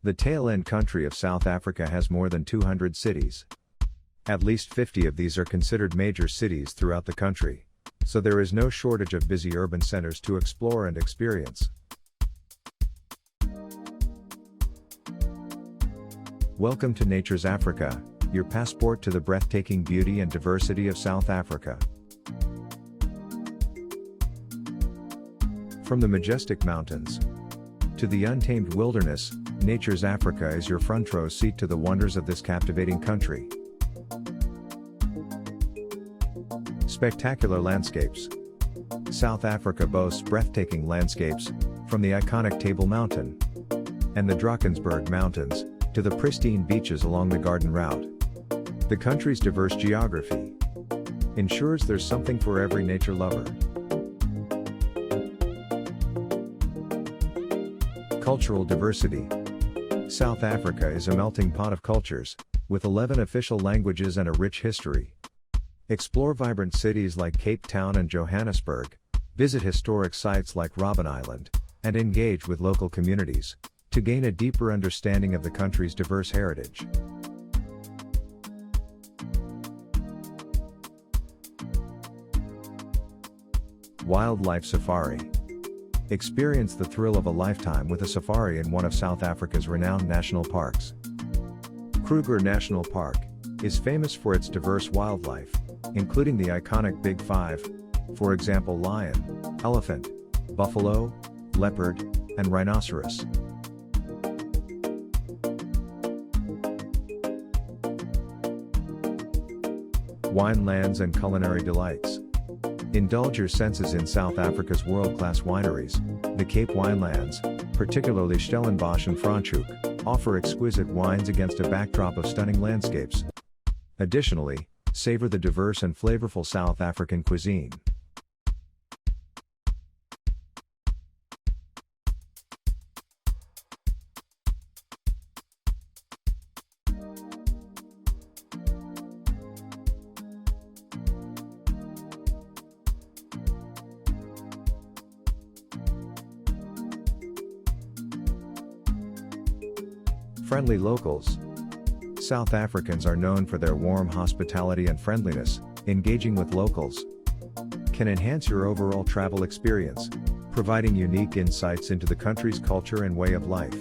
The tail-end country of South Africa has more than 200 cities. At least 50 of these are considered major cities throughout the country, so there is no shortage of busy urban centers to explore and experience. Welcome to Nature's Africa, your passport to the breathtaking beauty and diversity of South Africa. From the majestic mountains to the untamed wilderness, Nature's Africa is your front row seat to the wonders of this captivating country. Spectacular landscapes. South Africa boasts breathtaking landscapes, from the iconic Table Mountain and the Drakensberg Mountains, to the pristine beaches along the Garden Route. The country's diverse geography ensures there's something for every nature lover. Cultural diversity. South Africa is a melting pot of cultures, with 11 official languages and a rich history. Explore vibrant cities like Cape Town and Johannesburg, visit historic sites like Robben Island, and engage with local communities to gain a deeper understanding of the country's diverse heritage. Wildlife safari. Experience the thrill of a lifetime with a safari in one of South Africa's renowned national parks. Kruger National Park is famous for its diverse wildlife, including the iconic Big Five, for example lion, elephant, buffalo, leopard, and rhinoceros. Winelands and culinary delights. Indulge your senses in South Africa's world-class wineries. The Cape Winelands, particularly Stellenbosch and Franschhoek, offer exquisite wines against a backdrop of stunning landscapes. Additionally, savor the diverse and flavorful South African cuisine. Friendly locals. South Africans are known for their warm hospitality and friendliness. Engaging with locals can enhance your overall travel experience, providing unique insights into the country's culture and way of life.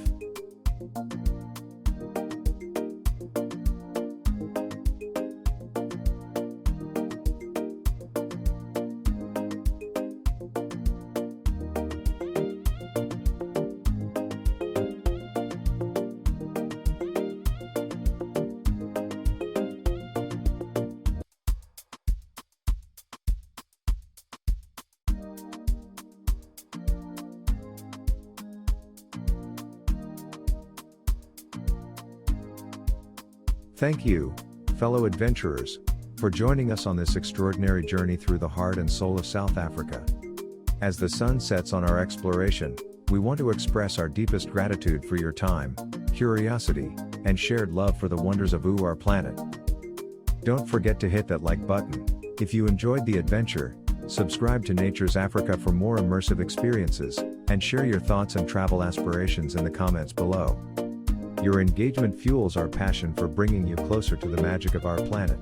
Thank you, fellow adventurers, for joining us on this extraordinary journey through the heart and soul of South Africa. As the sun sets on our exploration, we want to express our deepest gratitude for your time, curiosity, and shared love for the wonders of our planet. Don't forget to hit that like button if you enjoyed the adventure, subscribe to Nature's Africa for more immersive experiences, and share your thoughts and travel aspirations in the comments below. Your engagement fuels our passion for bringing you closer to the magic of our planet.